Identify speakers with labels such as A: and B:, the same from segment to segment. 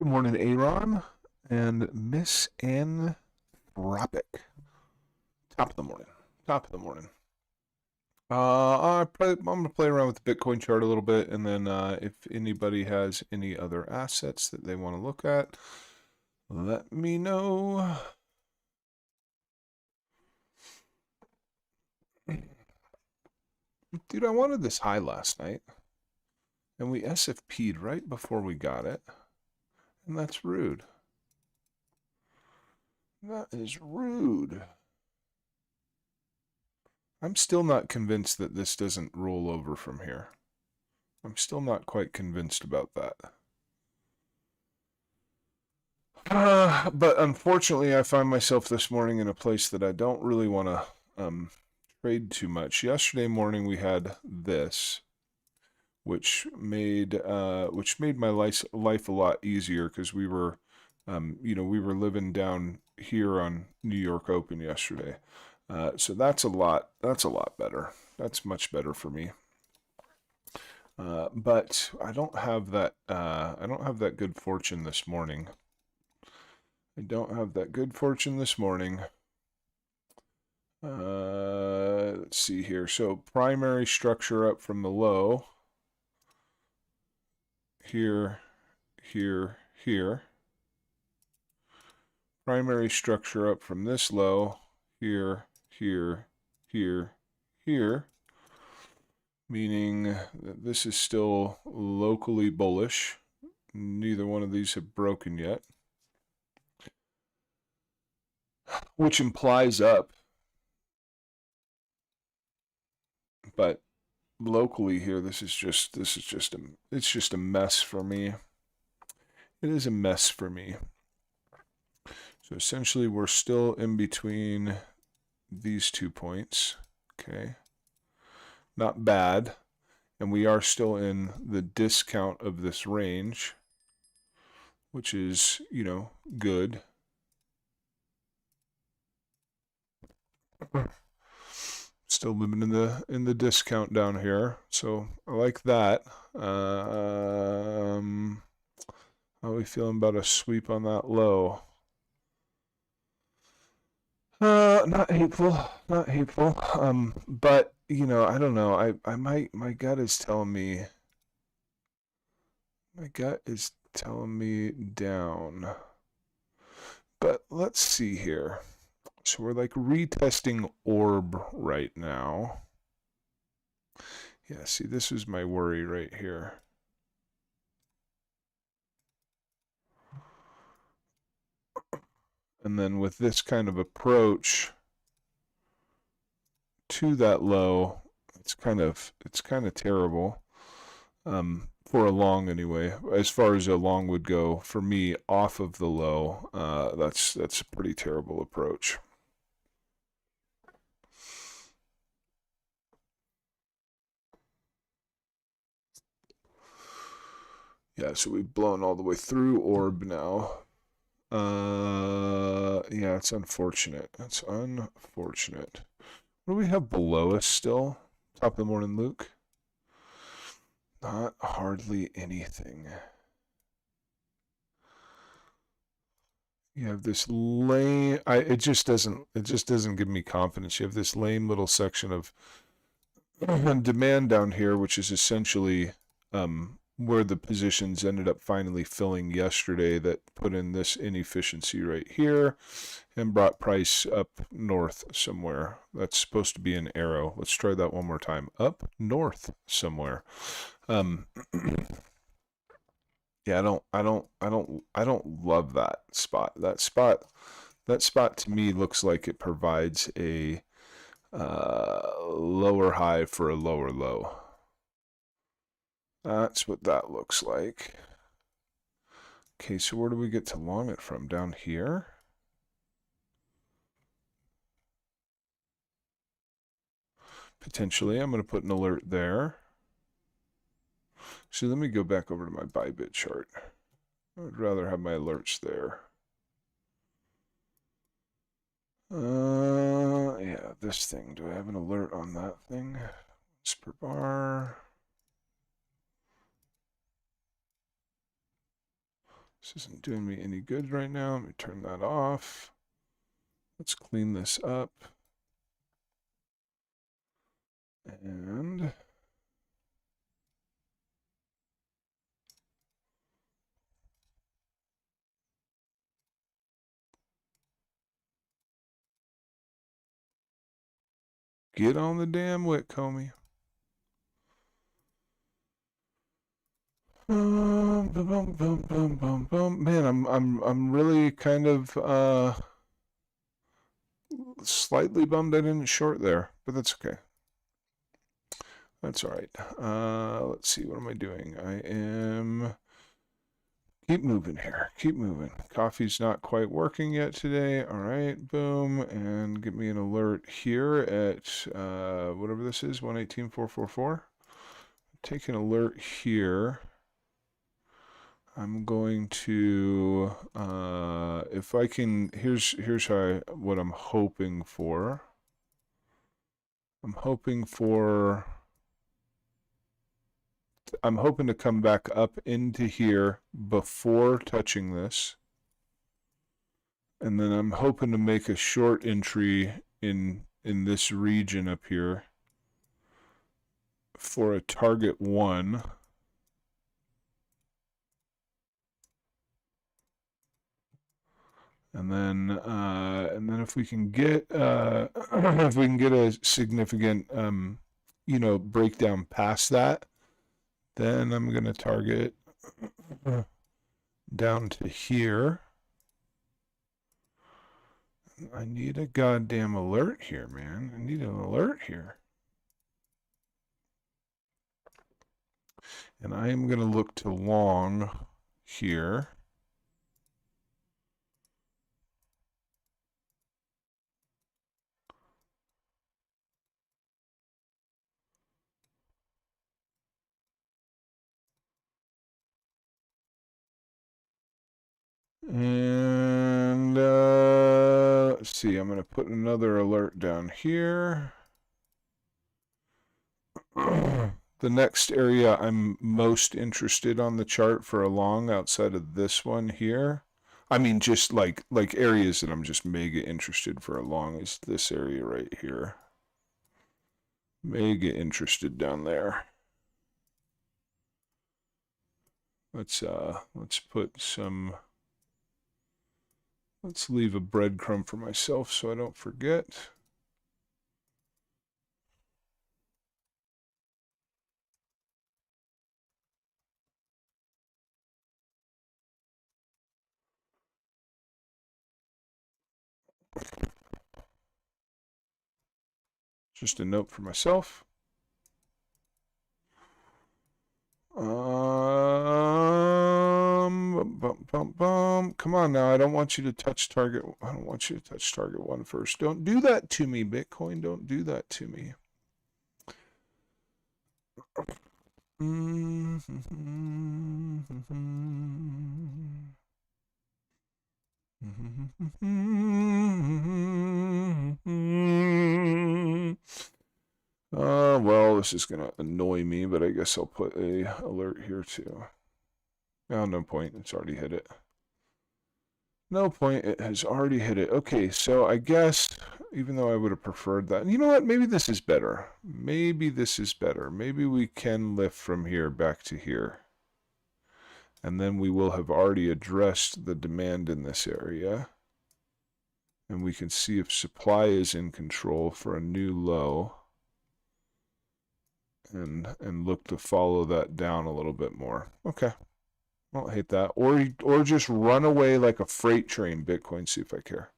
A: Good morning, Aaron and Miss Anthropic. Top of the morning. Top of the morning. I'm gonna play around with the Bitcoin chart a little bit, and then if anybody has any other assets that they want to look at, let me know. Dude, I wanted this high last night, and we SFP'd right before we got it, and that's rude. That is rude. I'm still not convinced that this doesn't roll over from here. I'm still not quite convinced about that. But unfortunately, I find myself this morning in a place that I don't really want to trade too much. Yesterday morning we had this, which made my life a lot easier because we were, we were living down here on New York Open yesterday. So that's a lot better. That's much better for me. But I don't have that. I don't have that good fortune this morning. I don't have that good fortune this morning. Let's see here. So primary structure up from the low. Here, here, here. Primary structure up from this low. Here, here, here, here. Meaning that this is still locally bullish. Neither one of these have broken yet. Which implies up. But locally here, it's just a mess for me. It is a mess for me. So essentially we're still in between these 2 points. Okay. Not bad. And we are still in the discount of this range, which is, good. Still living in the discount down here, so I like that. How are we feeling about a sweep on that low? Not hateful, not hateful. But I don't know. My gut is telling me. My gut is telling me down. But let's see here. So we're like retesting orb right now. Yeah, see, this is my worry right here. And then with this kind of approach to that low, it's kind of terrible. For a long anyway. As far as a long would go, for me, off of the low, that's a pretty terrible approach. Yeah, so we've blown all the way through orb now. Yeah, it's unfortunate. That's unfortunate. What do we have below us still? Top of the morning, Luke. Not hardly anything. You have this lame. It just doesn't give me confidence. You have this lame little section of demand down here, which is essentially where the positions ended up finally filling yesterday, that put in this inefficiency right here and brought price up north somewhere. That's supposed to be an arrow. Let's try that one more time. Up north somewhere. Yeah, I don't love that spot. That spot to me looks like it provides a lower high for a lower low. That's what that looks like. Okay, so where do we get to long it from? Down here? Potentially. I'm going to put an alert there. So let me go back over to my Bybit chart. I would rather have my alerts there. Yeah, this thing. Do I have an alert on that thing? It's per bar. This isn't doing me any good right now. Let me turn that off. Let's clean this up. And get on the damn wick, Comey. Man, I'm really kind of slightly bummed I didn't short there, but that's okay. That's all right. Let's see, what am I doing? I am keep moving here. Keep moving. Coffee's not quite working yet today. All right, boom, and give me an alert here at whatever this is, 118.444. Take an alert here. I'm going to, if I can, here's what I'm hoping for. I'm hoping to come back up into here before touching this. And then I'm hoping to make a short entry in this region up here for a target 1. And then if we can get a significant breakdown past that, then I'm gonna target down to here. I need a goddamn alert here, man. I need an alert here. And I am gonna look to long here. And let's see, I'm going to put another alert down here. The next area I'm most interested on the chart for a long outside of this one here, I mean just like areas that I'm just mega interested for a long, is this area right here. Mega interested down there. Let's put some, let's leave a breadcrumb for myself so I don't forget. Just a note for myself. Come on now. I don't want you to touch target. I don't want you to touch target 1 first. Don't do that to me, Bitcoin. Don't do that to me. Well, this is gonna annoy me, but I guess I'll put a alert here too. Oh, no point. It's already hit it. No point. It has already hit it. Okay, so I guess, even though I would have preferred that, you know what? Maybe this is better. Maybe this is better. Maybe we can lift from here back to here. And then we will have already addressed the demand in this area. And we can see if supply is in control for a new low. And look to follow that down a little bit more. Okay. I don't hate that. Or just run away like a freight train, Bitcoin, see if I care.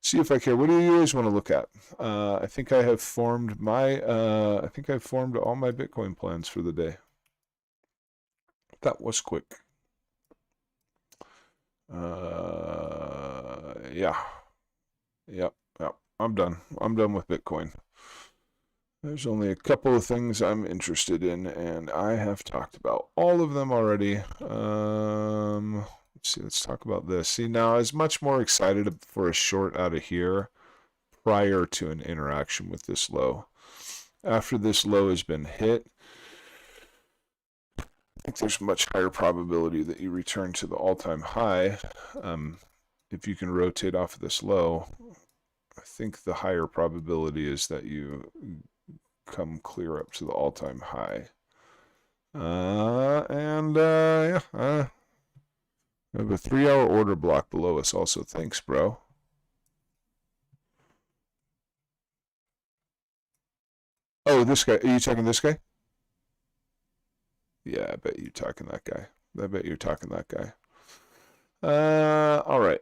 A: See if I care. What do you guys want to look at? I think I have formed my, I think I've formed all my Bitcoin plans for the day. That was quick. Yeah. Yep. I'm done. I'm done with Bitcoin. There's only a couple of things I'm interested in, and I have talked about all of them already. Let's see, let's talk about this. See, now I was much more excited for a short out of here prior to an interaction with this low. After this low has been hit, think there's much higher probability that you return to the all-time high. If you can rotate off of this low, I think the higher probability is that you come clear up to the all-time high. Yeah, we have a 3-hour order block below us also. Thanks, bro. Oh, this guy. Are you talking this guy? Yeah, I bet you're talking that guy. I bet you're talking that guy. All right.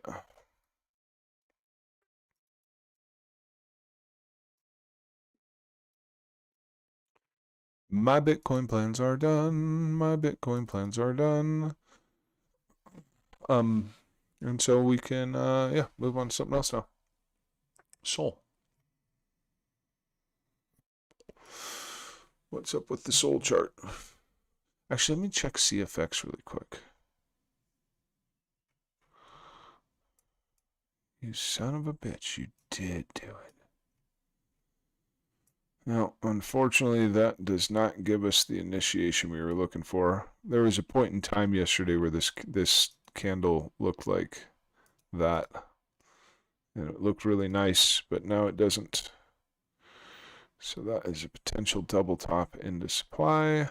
A: My Bitcoin plans are done. My Bitcoin plans are done. And so we can, yeah, move on to something else now. Sol. What's up with the Sol chart? Actually, let me check CFX really quick. You son of a bitch, you did do it. Now, unfortunately, that does not give us the initiation we were looking for. There was a point in time yesterday where this candle looked like that. And it looked really nice, but now it doesn't. So that is a potential double top into supply.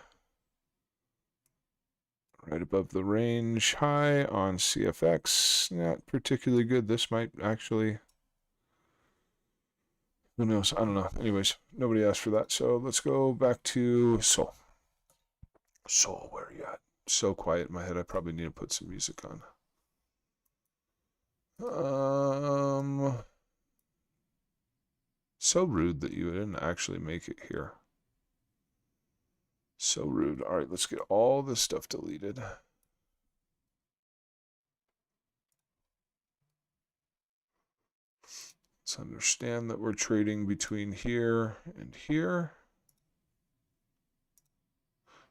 A: Right above the range high on CFX. Not particularly good. This might actually... Who knows? I don't know. Anyways, nobody asked for that. So let's go back to Sol. Sol, where are you at? So quiet in my head. I probably need to put some music on. So rude that you didn't actually make it here. So rude. All right, let's get all this stuff deleted. Let's understand that we're trading between here and here.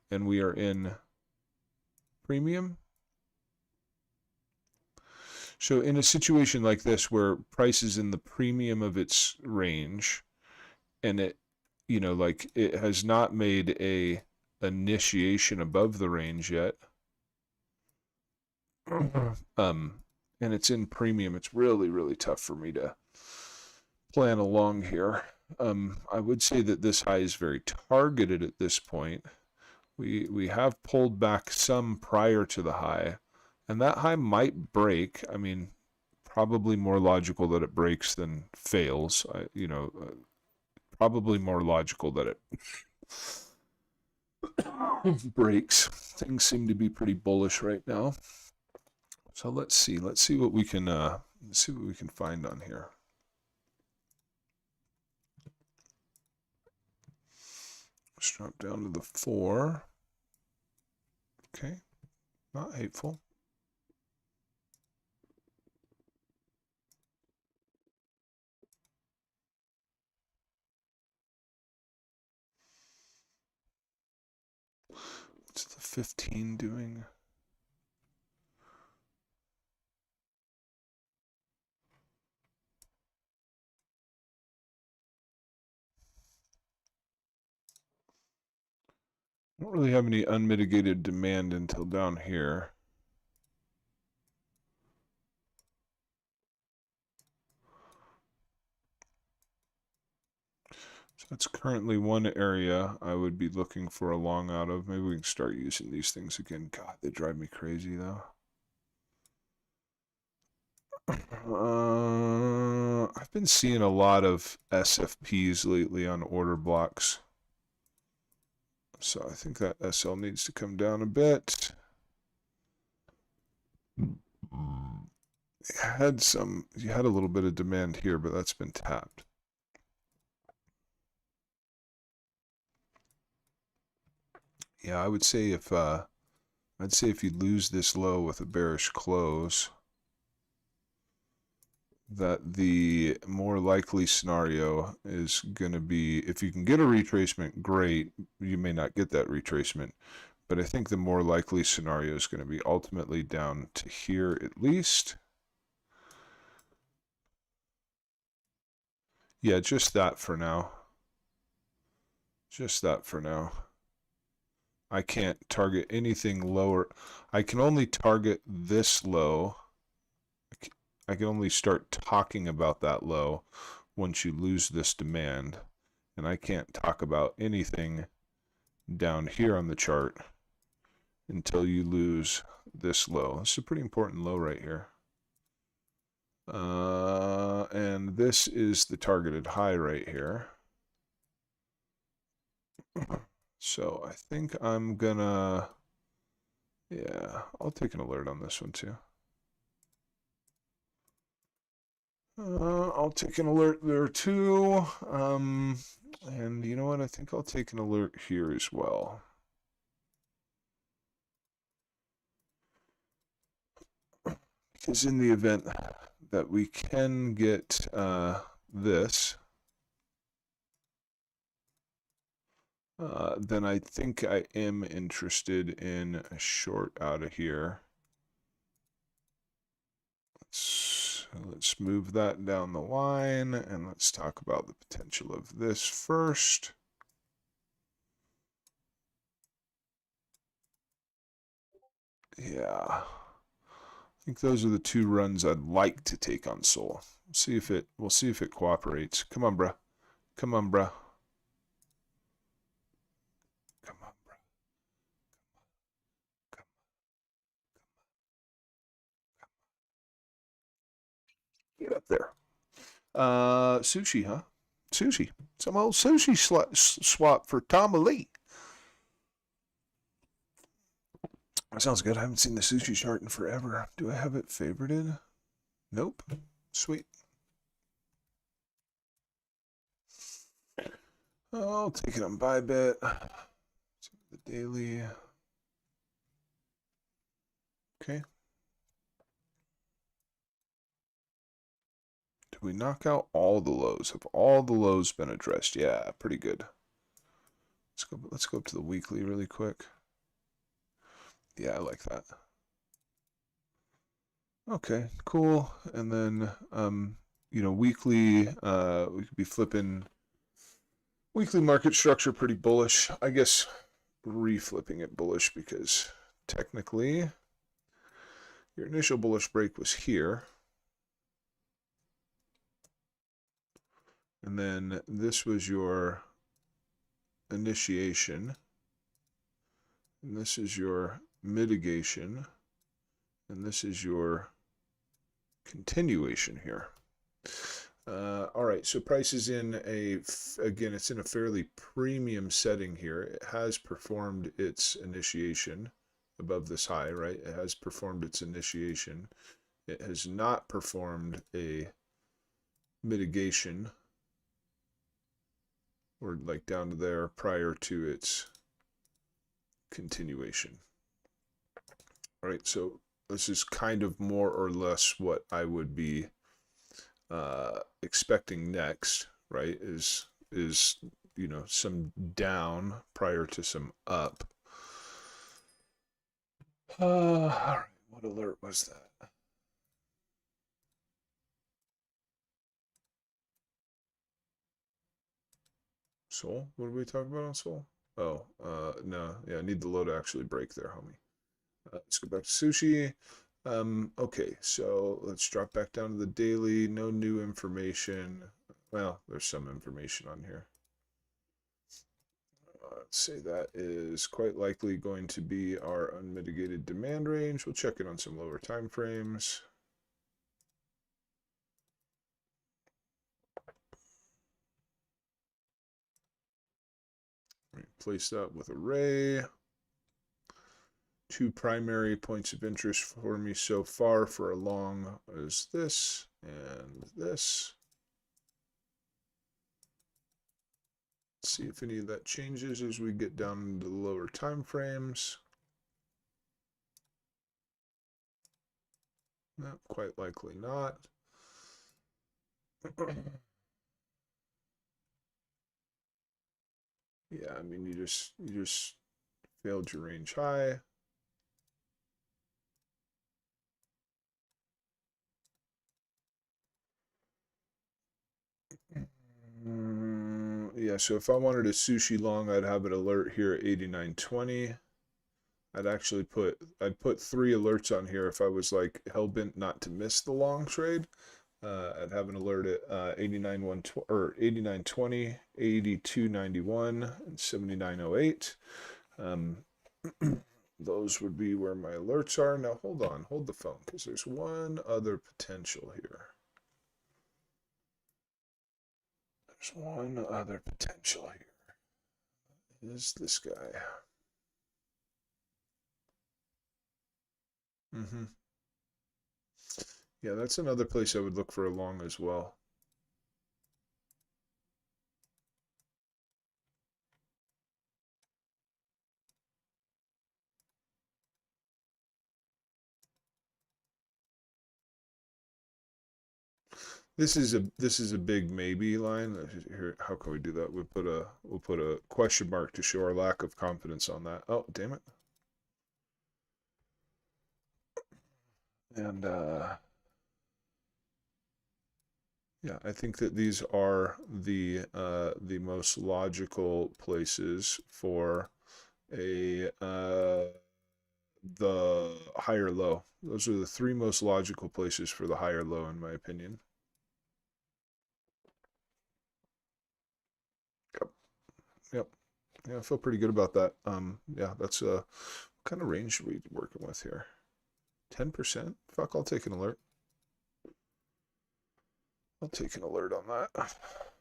A: And we are in premium. So in a situation like this where price is in the premium of its range and it, you know, like it has not made a initiation above the range yet. And it's in premium, it's really, really tough for me to plan along here. I would say that this high is very targeted at this point. We have pulled back some prior to the high, and that high might break. I mean, probably more logical that it breaks than fails. Probably more logical that it breaks. Things seem to be pretty bullish right now. So let's see what we can find on here. Let's drop down to the 4. Okay, not hateful. What's the 15 doing? I don't really have any unmitigated demand until down here. So that's currently one area I would be looking for a long out of. Maybe we can start using these things again. God, they drive me crazy though. I've been seeing a lot of SFPs lately on order blocks. So I think that SL needs to come down a bit. You had a little bit of demand here, but that's been tapped. Yeah, I would say if you lose this low with a bearish close, that the more likely scenario is going to be, if you can get a retracement, great. You may not get that retracement, but I think the more likely scenario is going to be ultimately down to here at least. Yeah, just that for now. Just that for now. I can't target anything lower. I can only target this low. I can only start talking about that low once you lose this demand. And I can't talk about anything down here on the chart until you lose this low. This is a pretty important low right here. And this is the targeted high right here. So I think I'm gonna, yeah, I'll take an alert on this one too. I'll take an alert there too. And you know what? I think I'll take an alert here as well. Because in the event that we can get this, then I think I am interested in a short out of here. Let's move that down the line, and let's talk about the potential of this first. Yeah, I think those are the two runs I'd like to take on Sol. We'll see if it cooperates. Come on, bruh. Come on, bruh. Come on, bruh. Come on. Get up there. Sushi, huh? Sushi. Some old sushi swap for Tom Lee. That sounds good. I haven't seen the sushi chart in forever. Do I have it favorited? Nope. Sweet. I'll take it on Bybit. The daily. Okay. Did we knock out all the lows? Have all the lows been addressed? Yeah, pretty good. Let's go up to the weekly really quick. Yeah, I like that. Okay, cool. And then you know, weekly we could be flipping weekly market structure pretty bullish. I guess reflipping it bullish because technically your initial bullish break was here. And then this was your initiation. And this is your mitigation. And this is your continuation here. All right, so price is in again, it's in a fairly premium setting here. It has performed its initiation above this high, right? It has performed its initiation. It has not performed a mitigation or like down to there prior to its continuation. All right, so this is kind of more or less what I would be expecting next, right? Is you know, some down prior to some up. All right, what alert was that? Sol? What did we talk about on Sol? Oh, no, yeah, I need the low to actually break there, homie. Let's go back to sushi. Okay, so let's drop back down to the daily. No new information. Well, there's some information on here. Let's say that is quite likely going to be our unmitigated demand range. We'll check it on some lower time frames. Replace that with array. Two primary points of interest for me so far for a long is this and this. See if any of that changes as we get down into the lower time frames. No, quite likely not. Yeah, I mean you just failed your range high. Yeah, so if I wanted a sushi long, I'd have it alert here at 89.20. I'd put 3 alerts on here if I was like hell bent not to miss the long trade. I'd have an alert at 89.120 or 89.20, 82.91, and 79.08. Those would be where my alerts are. Now hold on, hold the phone, because there's one other potential here. There's one other potential here. Is this guy? Mm-hmm. Yeah, that's another place I would look for a long as well. This is a big maybe line. Here, how can we do that? We'll put a question mark to show our lack of confidence on that. Oh, damn it. And yeah, I think that these are the most logical places for a the higher low. Those are the 3 most logical places for the higher low, in my opinion. Yep. Yep. Yeah, I feel pretty good about that. Yeah, that's what kind of range are we working with here? 10%? Fuck, I'll take an alert. I'll take an alert on that.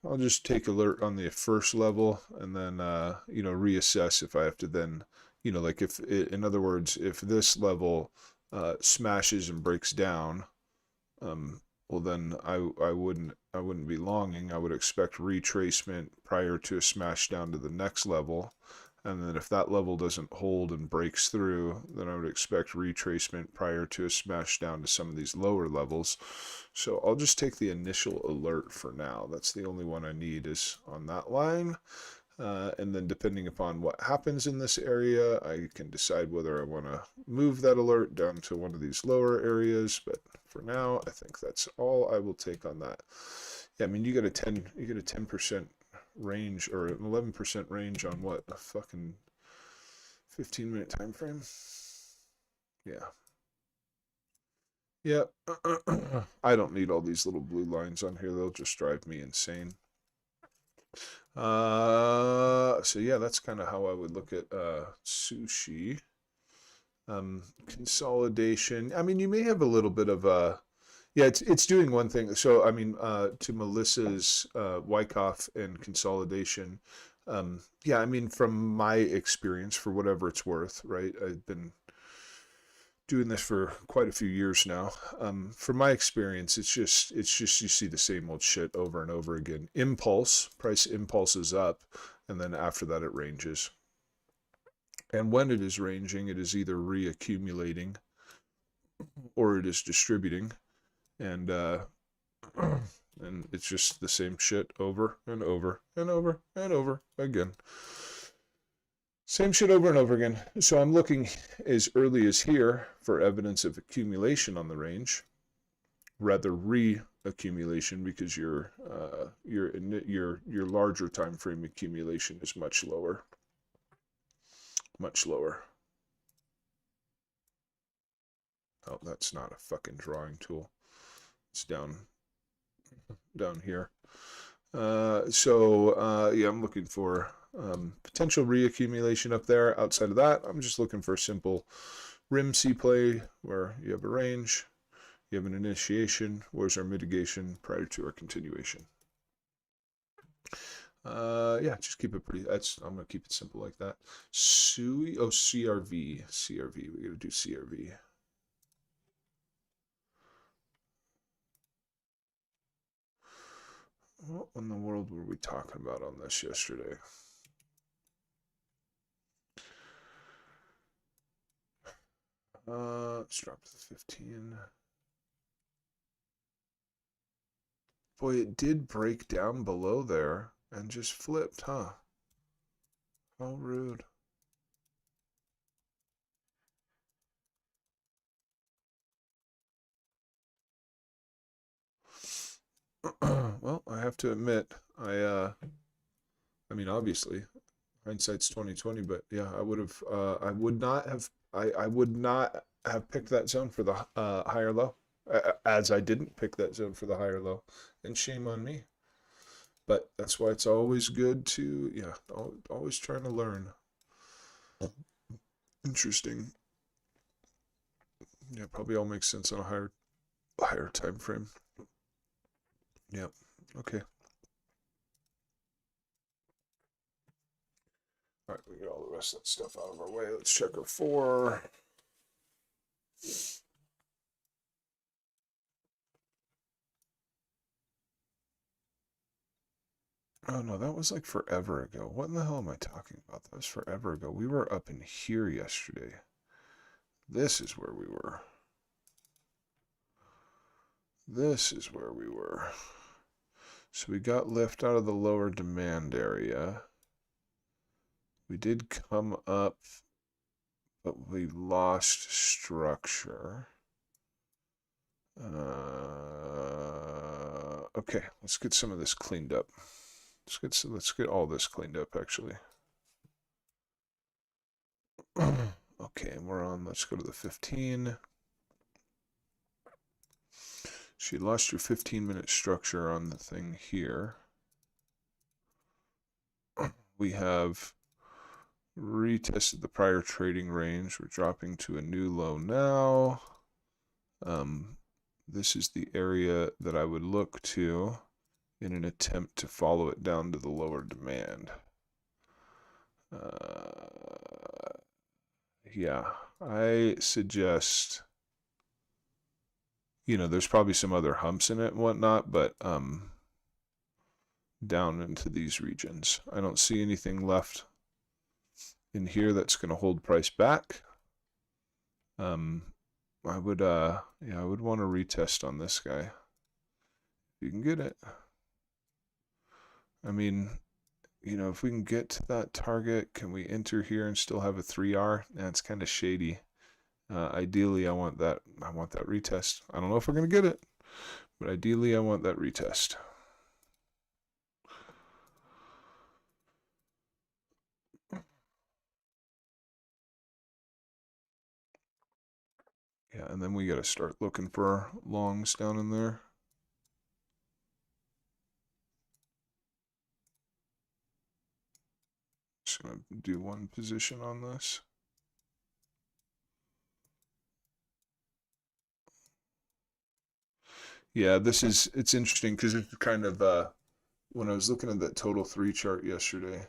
A: I'll just take alert on the first level and then reassess if I have to then, like if in other words, if this level smashes and breaks down, well then I wouldn't be longing. I would expect retracement prior to a smash down to the next level. And then if that level doesn't hold and breaks through, then I would expect retracement prior to a smash down to some of these lower levels. So I'll just take the initial alert for now. That's the only one I need is on that line. And then depending upon what happens in this area, I can decide whether I want to move that alert down to one of these lower areas. But for now, I think that's all I will take on that. Yeah, I mean, you get a 10% range or an 11% range on what, a fucking 15-minute time frame? Yeah. Yeah. I don't need all these little blue lines on here. They'll just drive me insane. So yeah, that's kind of how I would look at sushi. Consolidation. I mean, you may have a little bit of yeah, it's doing one thing. So I mean, to Melissa's Wyckoff and consolidation. Yeah, I mean, from my experience, for whatever it's worth, right? I've been doing this for quite a few years now. From my experience, it's just you see the same old shit over and over again. Price impulse is up, and then after that it ranges. And when it is ranging, it is either reaccumulating or it is distributing, and and it's just the same shit over and over and over and over again. Same shit over and over again. So I'm looking as early as here for evidence of accumulation on the range, rather reaccumulation, because your larger time frame accumulation is much lower. Much lower. Oh, that's not a fucking drawing tool. It's down here. Yeah, I'm looking for potential reaccumulation up there. Outside of that, I'm just looking for a simple rim C play where you have a range, you have an initiation, where's our mitigation prior to our continuation. Yeah, just keep it pretty. I'm gonna keep it simple like that. CRV. We gotta do CRV. What in the world were we talking about on this yesterday? Let's drop to the 15. Boy, it did break down below there and just flipped, huh? How rude. Well, I have to admit, I I mean, obviously, hindsight's 2020, but yeah, I would have. I would not have. I would not have picked that zone for the higher low, as I didn't pick that zone for the higher low, and shame on me. But that's why it's always good to, yeah, always trying to learn. Interesting. Yeah, probably all makes sense on a higher time frame. Yep. Okay. All right, we get all the rest of that stuff out of our way. Let's check our 4. Oh no, that was like forever ago. What in the hell am I talking about? That was forever ago. We were up in here yesterday. This is where we were. This is where we were. So we got lift out of the lower demand area. We did come up, but we lost structure. Okay, let's get some of this cleaned up. Let's get all this cleaned up actually. Okay, we're on. Let's go to the 15. So you lost your 15-minute structure on the thing here. We have retested the prior trading range. We're dropping to a new low now. This is the area that I would look to in an attempt to follow it down to the lower demand. Yeah, I suggest, there's probably some other humps in it and whatnot, but down into these regions. I don't see anything left in here that's going to hold price back. I would want to retest on this guy. If you can get it. I mean, if we can get to that target, can we enter here and still have a 3R? That's kind of shady. Ideally, I want that retest. I don't know if we're going to get it, but ideally, I want that retest. Yeah, and then we got to start looking for longs down in there. Just going to do one position on this. Yeah, it's interesting because it's kind of, when I was looking at that total 3 chart yesterday,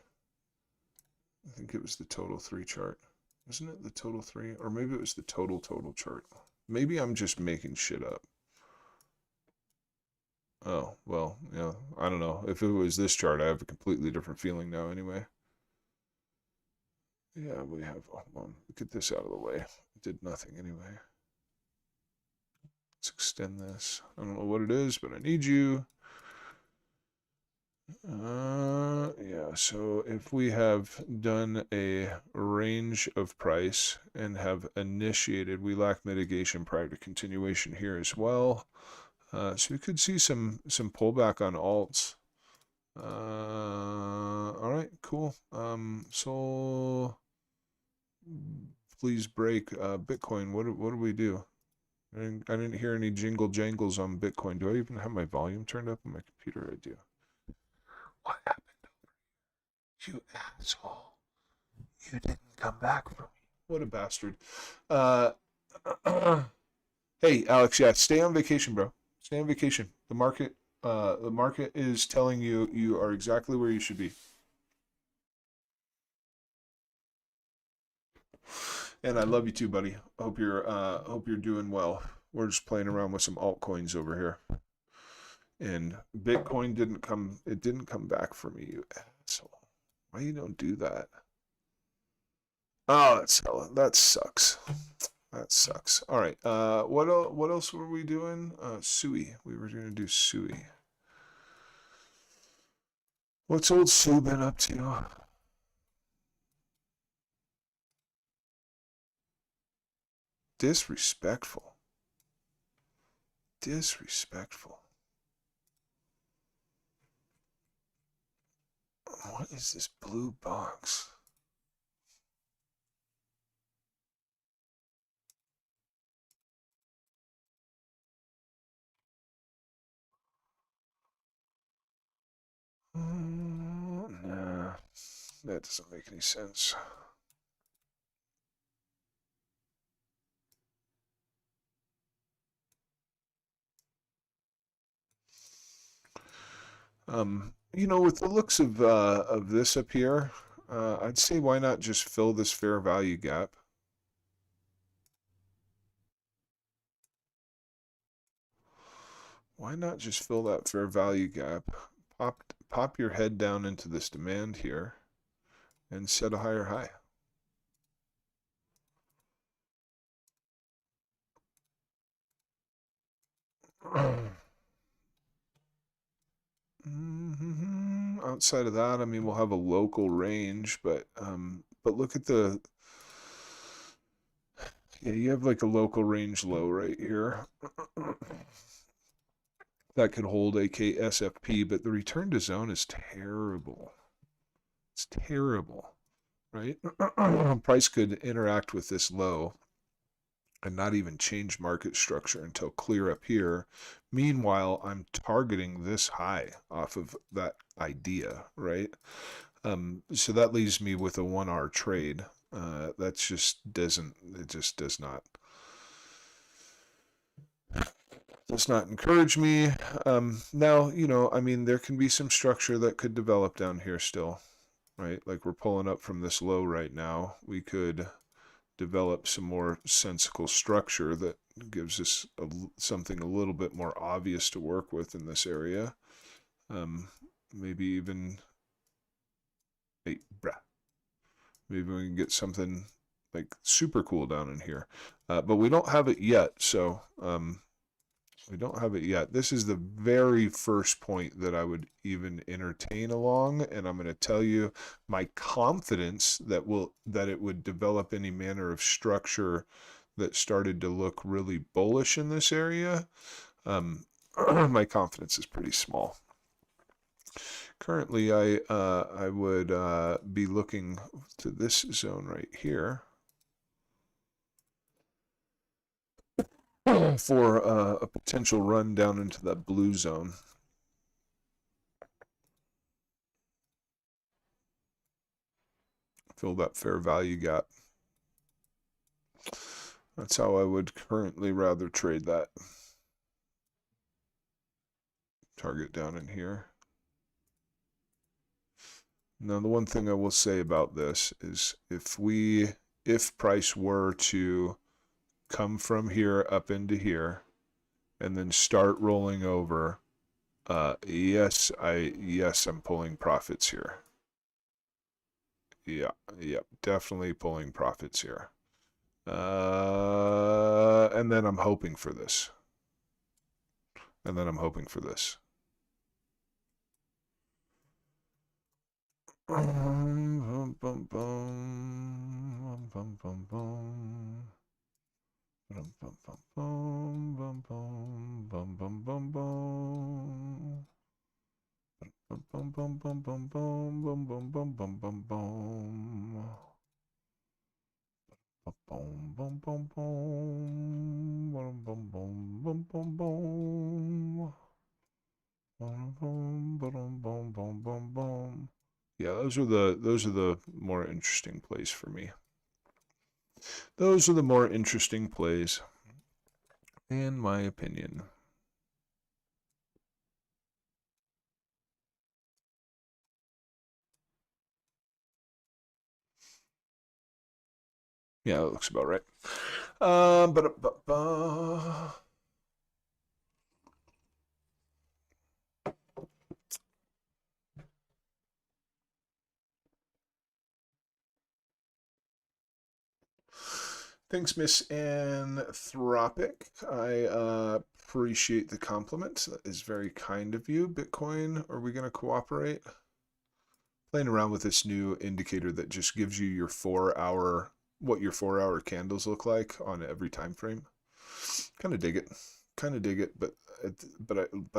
A: I think it was the total 3 chart. Wasn't it the total 3? Or maybe it was the total chart. Maybe I'm just making shit up. Oh, well, yeah, I don't know. If it was this chart, I have a completely different feeling now anyway. Yeah, we have, get this out of the way. It did nothing anyway. Let's extend this. I don't know what it is, but I need you. Yeah, so if we have done a range of price and have initiated, we lack mitigation prior to continuation here as well. So we could see some pullback on alts. All right, cool. So please break Bitcoin. What do we do? I didn't hear any jingle jangles on Bitcoin. Do I even have my volume turned up on my computer? I do. What happened? You asshole. You didn't come back for me. What a bastard. Hey, Alex, yeah, stay on vacation, bro. Stay on vacation. The market is telling you are exactly where you should be. And I love you too, buddy. Hope you're doing well. We're just playing around with some altcoins over here. And Bitcoin didn't come back for me, you asshole. Why you don't do that? Oh, that sucks. That sucks. All right. What else were we doing? Sui. We were gonna do Sui. What's old Sue been up to? Disrespectful. Disrespectful. What is this blue box? Nah, that doesn't make any sense. You know, with the looks of this up here, I'd say why not just fill this fair value gap? Why not just fill that fair value gap? Pop your head down into this demand here and set a higher high. Outside of that, I mean, we'll have a local range, but look at the, yeah, you have like a local range low right here. That could hold a KSFP, but the return to zone is terrible. It's terrible, right? Price could interact with this low and not even change market structure until clear up here. Meanwhile, I'm targeting this high off of that idea, right? So that leaves me with a 1R trade. That just doesn't, it just does not encourage me. Now, you know, I mean, there can be some structure that could develop down here still, right? Like we're pulling up from this low right now. We could develop some more sensible structure that gives us something a little bit more obvious to work with in this area. Maybe even, hey, maybe we can get something like super cool down in here. But we don't have it yet, so we don't have it yet. This is the very first point that I would even entertain along, and I'm going to tell you my confidence that it would develop any manner of structure that started to look really bullish in this area. My confidence is pretty small. Currently, I would be looking to this zone right here for a potential run down into that blue zone. Fill that fair value gap. That's how I would currently rather trade that. Target down in here. Now, the one thing I will say about this is if price were to come from here up into here and then start rolling over, yes, I'm pulling profits here. Yeah, definitely pulling profits here. And then I'm hoping for this. And then I'm hoping for this. Yeah, those are the more interesting plays for me. Those are the more interesting plays, in my opinion. Yeah, that looks about right. Thanks, Miss Anthropic. I appreciate the compliment. That is very kind of you. Bitcoin, are we going to cooperate? Playing around with this new indicator that just gives you your 4-hour, what your 4-hour candles look like on every time frame. Kind of dig it. kind of dig it, but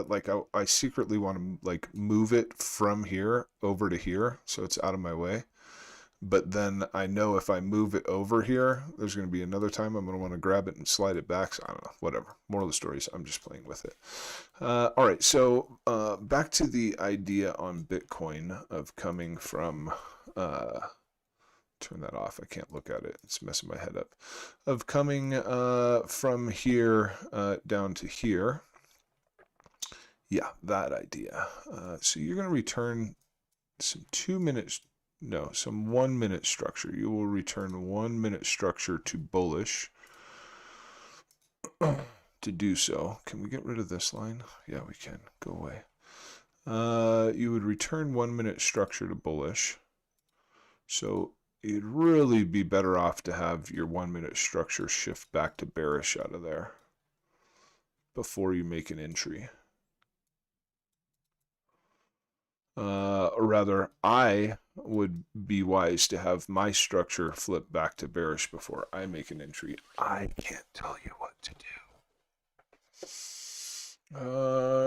A: like I secretly want to like move it from here over to here so it's out of my way. But then I know if I move it over here, there's going to be another time I'm going to want to grab it and slide it back. So I don't know, whatever. Moral of the story is I'm just playing with it. All right, so back to the idea on Bitcoin of coming from, turn that off, I can't look at it, it's messing my head up, of coming from here down to here. Yeah, that idea. So you're going to return some 2 minutes. No, some 1 minute structure. You will return 1 minute structure to bullish. To do so, can we get rid of this line? Yeah, we can. Go away. You would return 1 minute structure to bullish. So you'd really be better off to have your 1 minute structure shift back to bearish out of there before you make an entry. Or rather, I would be wise to have my structure flip back to bearish before I make an entry. I can't tell you what to do.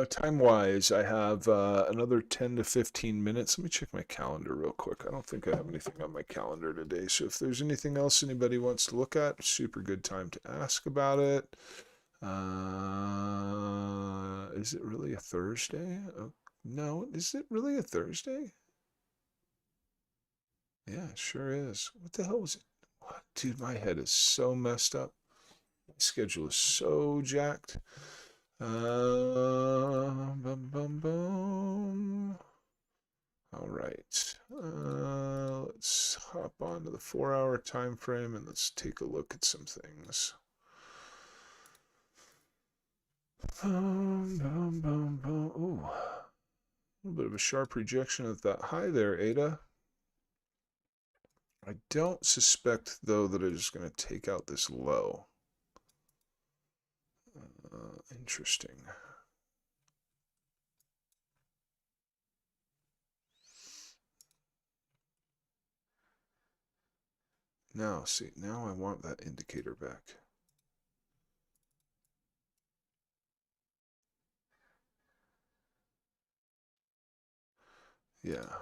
A: Time-wise, I have another 10 to 15 minutes. Let me check my calendar real quick. I don't think I have anything on my calendar today. So if there's anything else anybody wants to look at, super good time to ask about it. Is it really a Thursday? No, is it really a Thursday? Yeah, it sure is. What the hell was it? What? Dude, my head is so messed up. My schedule is so jacked. Bum, bum, bum. All right. Let's hop on to the 4-hour time frame and let's take a look at some things. Ooh. A little bit of a sharp rejection of that high there, Ada. I don't suspect, though, that it is going to take out this low. Interesting. Now, see, now I want that indicator back. Yeah.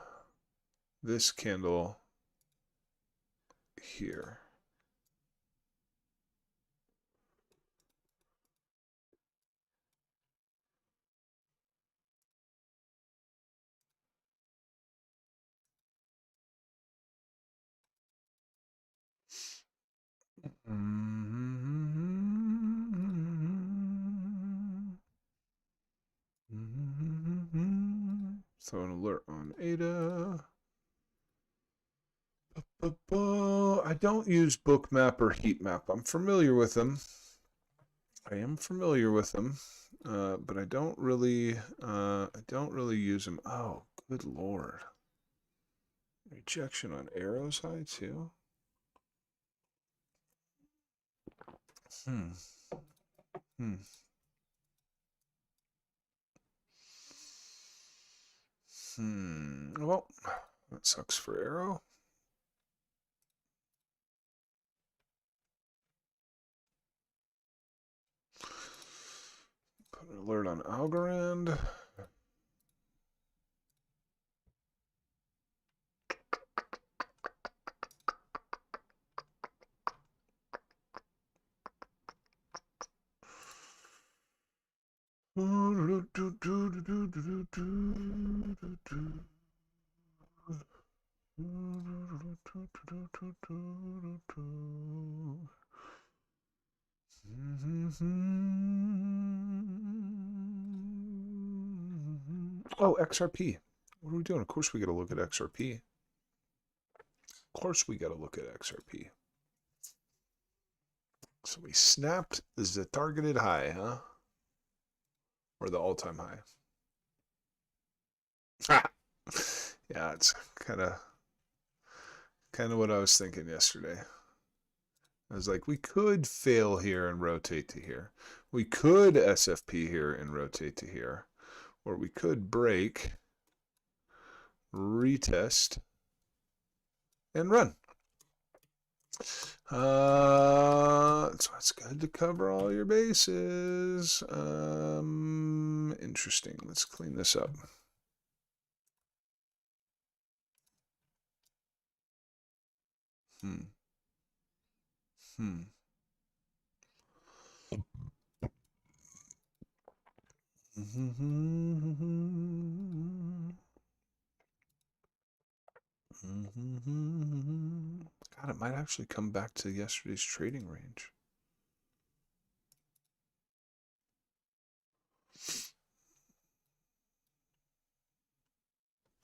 A: This candle here. Throw an alert on Ada. I don't use Bookmap or Heatmap. I'm familiar with them. I am familiar with them, but I don't really use them. Oh, good lord! Rejection on arrows high too. Well, that sucks for arrow. Put an alert on Algorand. Oh, XRP. What are we doing? Of course we got to look at XRP. Of course we got to look at XRP. So we snapped the targeted high, huh? Or the all-time high. Yeah, it's kind of what I was thinking yesterday. I was like, we could fail here and rotate to here. We could SFP here and rotate to here. Or we could break, retest, and run. So it's good to cover all your bases. Interesting. Let's clean this up. Hmm. Hmm. God, it might actually come back to yesterday's trading range.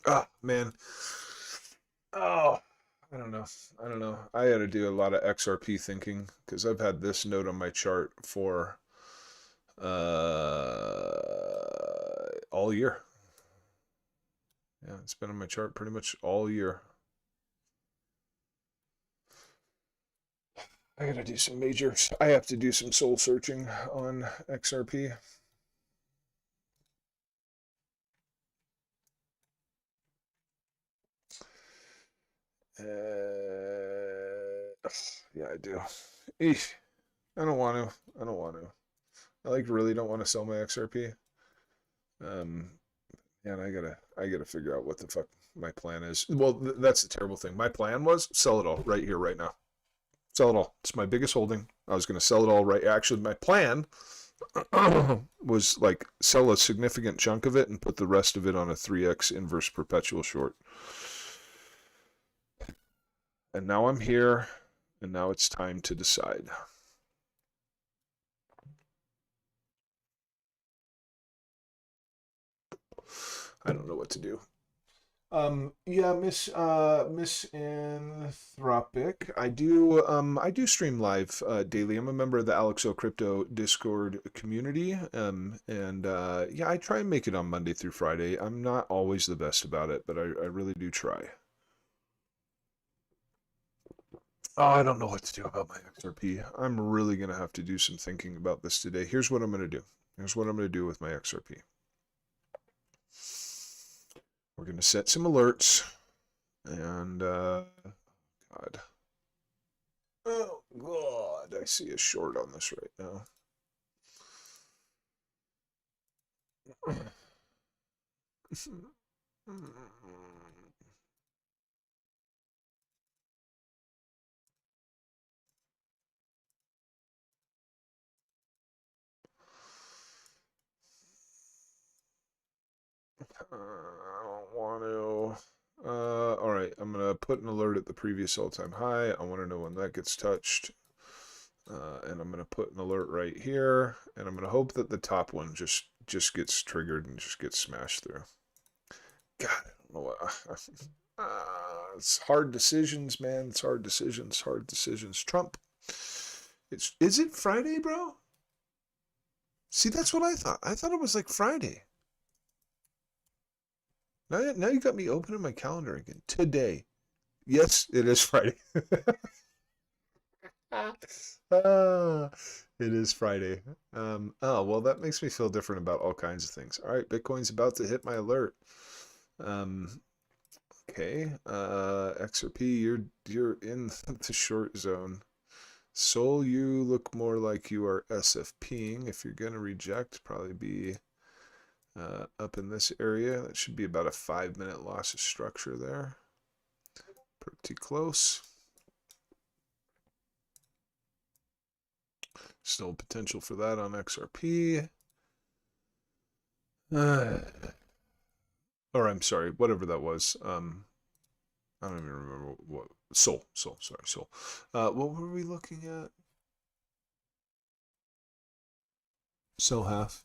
A: Oh, man. Oh, I don't know. I don't know. I had to do a lot of XRP thinking because I've had this note on my chart for all year. Yeah, it's been on my chart pretty much all year. I gotta do some major. I have to do some soul searching on XRP. Yeah, I do. Eesh. I don't want to. I don't want to. I like really don't want to sell my XRP. Um, and I gotta figure out what the fuck my plan is. Well, that's the terrible thing. My plan was sell it all right here, right now. Sell it all. It's my biggest holding. I was gonna sell it all right. Actually, my plan was like sell a significant chunk of it and put the rest of it on a 3x inverse perpetual short. And now I'm here, and now it's time to decide. I don't know what to do. Yeah, Miss Anthropic. I do stream live daily. I'm a member of the Alexo Crypto Discord community. And yeah, I try and make it on Monday through Friday. I'm not always the best about it, but I really do try. Oh, I don't know what to do about my XRP. I'm really gonna have to do some thinking about this today. Here's what I'm gonna do. Here's what I'm gonna do with my XRP. We're gonna set some alerts, and God. Oh, God, I see a short on this right now. I don't want to. All right, I'm gonna put an alert at the previous all-time high. I want to know when that gets touched. And I'm gonna put an alert right here, and I'm gonna hope that the top one just gets triggered and just gets smashed through. God, I don't know what. It's hard decisions, man. It's hard decisions. Hard decisions. Trump. Is it Friday, bro? See, that's what I thought. I thought it was like Friday. Now you got me opening my calendar again. Today. Yes, it is Friday. Ah, it is Friday. Oh, well, that makes me feel different about all kinds of things. All right, Bitcoin's about to hit my alert. Um, okay. XRP, you're in the short zone. Sol, you look more like you are SFPing. If you're gonna reject, probably be up in this area. That should be about a 5-minute loss of structure there. Pretty close. Still potential for that on XRP. Or I'm sorry, whatever that was. I don't even remember what. Sol, sorry, Sol. What were we looking at? Sell half.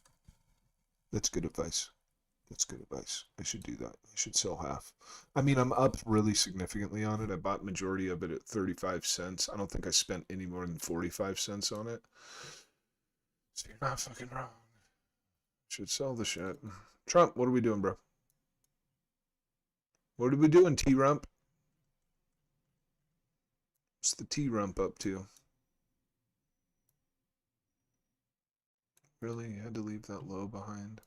A: That's good advice. That's good advice. I should do that. I should sell half. I mean, I'm up really significantly on it. I bought majority of it at 35 cents. I don't think I spent any more than 45 cents on it. So you're not fucking wrong. Should sell the shit. Trump, what are we doing, bro? What are we doing, T-Rump? What's the T-Rump up to? Really? You had to leave that low behind?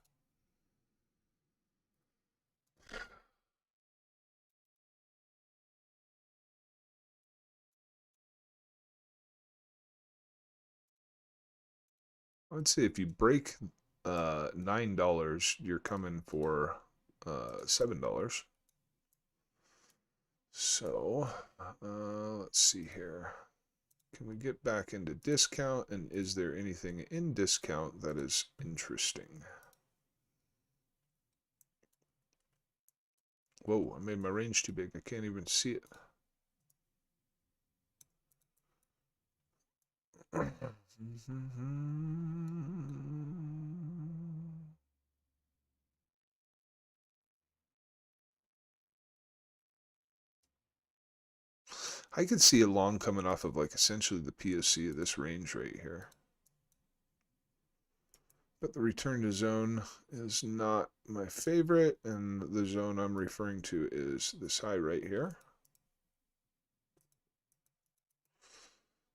A: would say if you break $9, you're coming for $7. So let's see here. Can we get back into discount, and is there anything in discount that is interesting? Whoa, I made my range too big. I can't even see it. I could see a long coming off of like essentially the POC of this range right here. But the return to zone is not my favorite, and the zone I'm referring to is this high right here.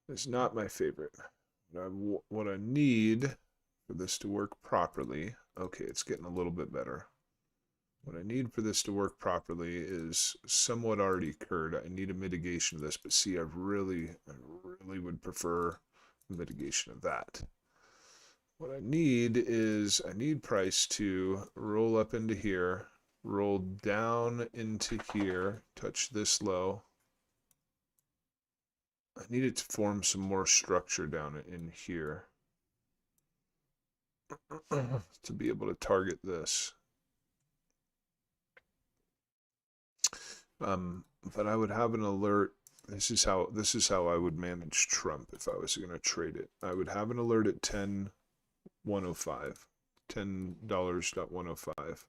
A: It's not my favorite. What I need for this to work properly, okay, it's getting a little bit better. What I need for this to work properly is somewhat already occurred. I need a mitigation of this, but see, I really would prefer a mitigation of that. What I need is, I need price to roll up into here, roll down into here, touch this low. I need it to form some more structure down in here to be able to target this. But I would have an alert. This is how I would manage Trump if I was going to trade it. I would have an alert at 10.105, $10.105,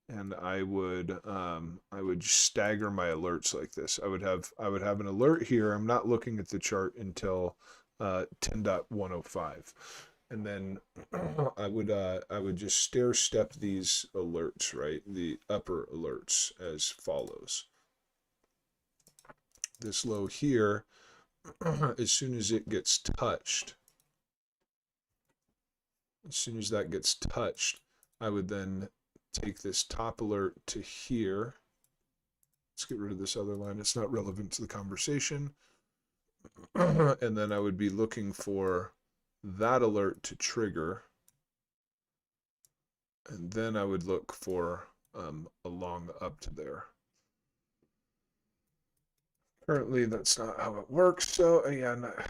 A: and I would stagger my alerts like this. I would have an alert here. I'm not looking at the chart until 10.105. And then I would just stair step these alerts, right? The upper alerts as follows. This low here, as soon as it gets touched, as soon as that gets touched, I would then take this top alert to here. Let's get rid of this other line. It's not relevant to the conversation. And then I would be looking for that alert to trigger, and then I would look for a long up to there. Currently, that's not how it works, so again, I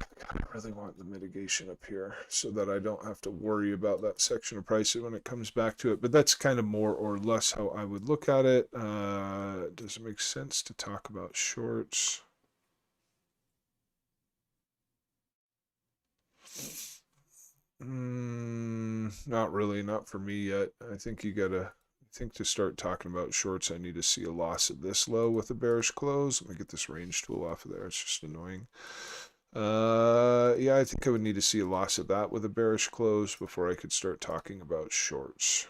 A: really want the mitigation up here so that I don't have to worry about that section of prices when it comes back to it, but that's kind of more or less how I would look at it. Does it make sense to talk about shorts? Not really, not for me yet. I think to start talking about shorts, I need to see a loss at this low with a bearish close. Let me get this range tool off of there. It's just annoying. Yeah, I think I would need to see a loss of that with a bearish close before I could start talking about shorts.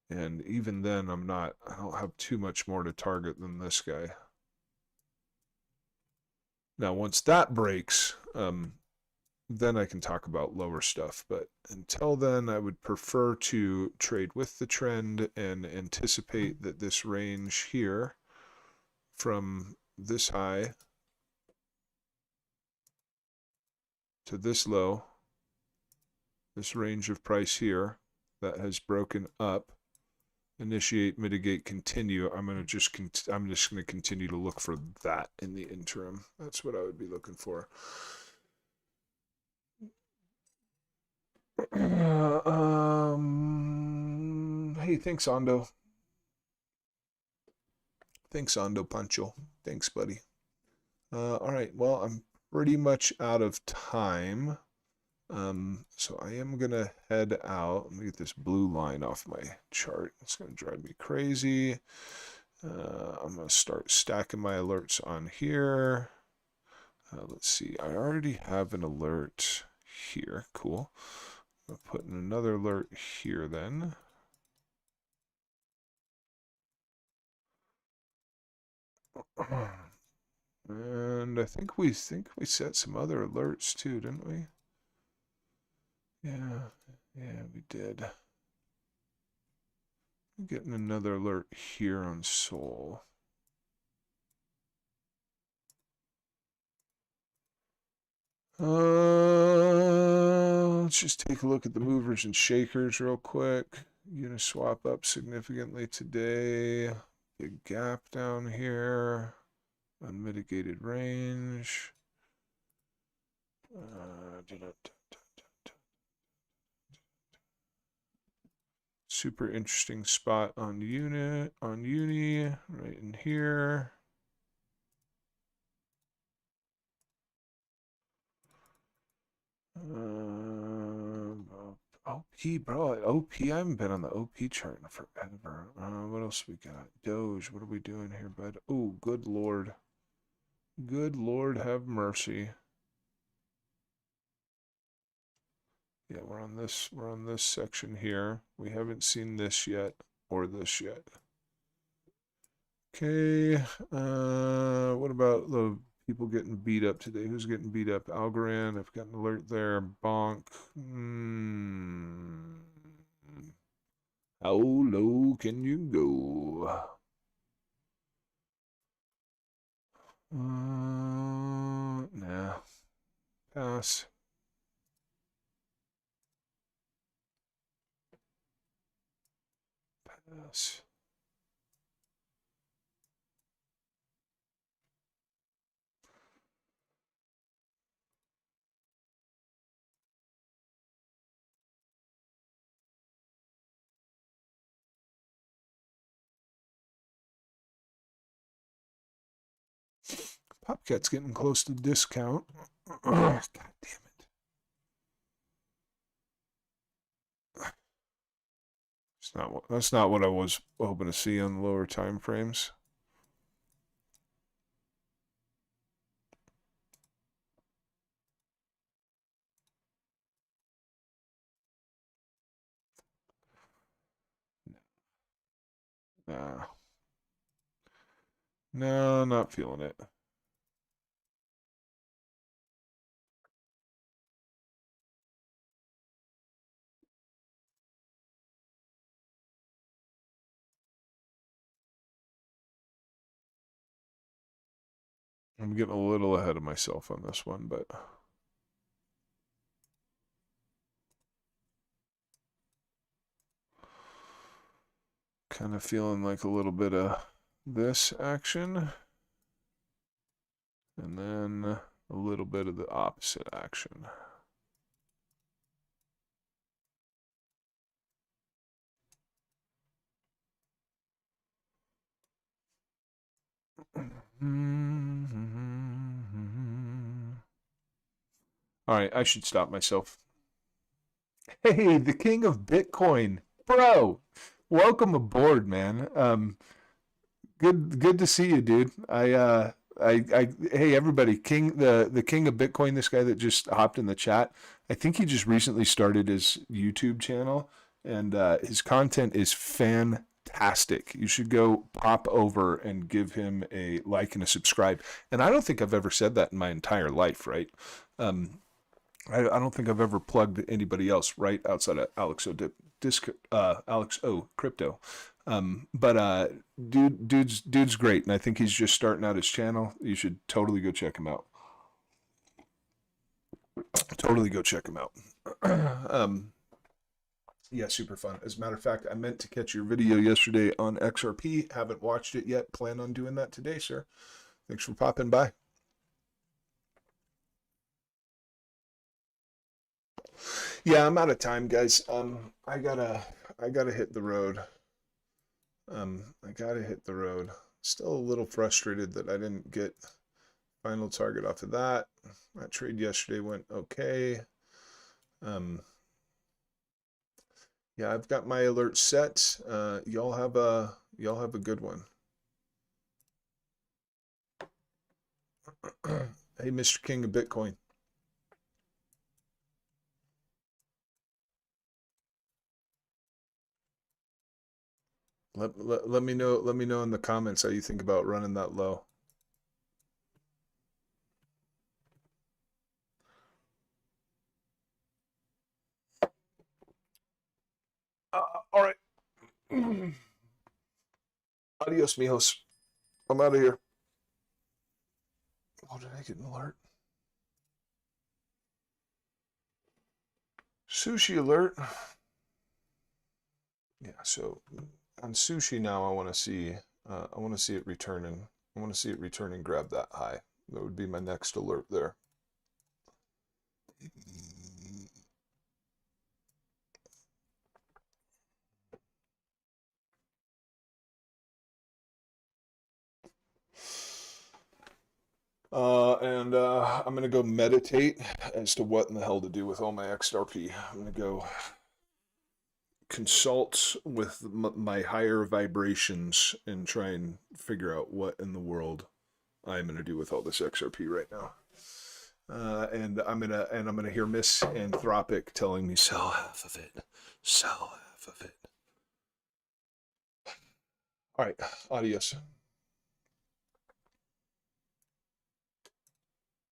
A: And even then, I don't have too much more to target than this guy. Now, once that breaks, then I can talk about lower stuff. But until then, I would prefer to trade with the trend and anticipate that this range here from this high to this low, this range of price here that has broken up, initiate, mitigate, continue. I'm just going to continue to look for that in the interim. That's what I would be looking for. Hey, thanks, Ando. Thanks, Ando Pancho. Thanks, buddy. All right. Well, I'm pretty much out of time. So I am going to head out. Let me get this blue line off my chart. It's going to drive me crazy. I'm going to start stacking my alerts on here. Let's see. I already have an alert here. Cool. I'm putting another alert here then. And I think we set some other alerts too, didn't we? Yeah, we did. I'm getting another alert here on Sol. Let's just take a look at the movers and shakers real quick. Uniswap up significantly today. Big gap down here. Unmitigated range. Super interesting spot on Uni, right in here. OP, bro. OP, I haven't been on the OP chart in forever. What else we got? Doge, what are we doing here, bud? Oh, good Lord. Good Lord have mercy. Yeah, we're on this section here. We haven't seen this yet or this yet. Okay, what about the people getting beat up today? Who's getting beat up? Algorand, I've got an alert there. Bonk. How low can you go? Nah. Pass. Pass. Popcat's getting close to discount. God damn it. That's not what I was hoping to see on lower time frames. Nah. No, not feeling it. I'm getting a little ahead of myself on this one, but kind of feeling like a little bit of this action and then a little bit of the opposite action. All right, I should stop myself. Hey, the king of Bitcoin, bro. Welcome aboard, man. Good to see you, dude. Hey everybody, the king of Bitcoin, this guy that just hopped in the chat. I think he just recently started his YouTube channel, and his content is fantastic. You should go pop over and give him a like and a subscribe. And I don't think I've ever said that in my entire life, right? I don't think I've ever plugged anybody else right outside of Alex O Crypto. But dude's great, and I think he's just starting out his channel. You should totally go check him out. Totally go check him out. Yeah, super fun. As a matter of fact, I meant to catch your video yesterday on XRP. Haven't watched it yet. Plan on doing that today, sir. Thanks for popping by. Yeah, I'm out of time, guys. I gotta hit the road. I gotta hit the road. Still a little frustrated that I didn't get final target off of that. That trade yesterday went okay. Yeah, I've got my alert set. Y'all have a good one. Hey, Mr. King of Bitcoin. Let me know in the comments how you think about running that low. All right. Adios, mijos. I'm out of here. Oh, did I get an alert? Sushi alert. Yeah, so on sushi now, I want to see it returning. I want to see it return and grab that high. That would be my next alert there. And I'm gonna go meditate as to what in the hell to do with all my XRP. I'm gonna go consult with my higher vibrations and try and figure out what in the world I'm gonna do with all this XRP right now. And I'm gonna hear Miss Anthropic telling me sell half of it, sell half of it. All right, adios.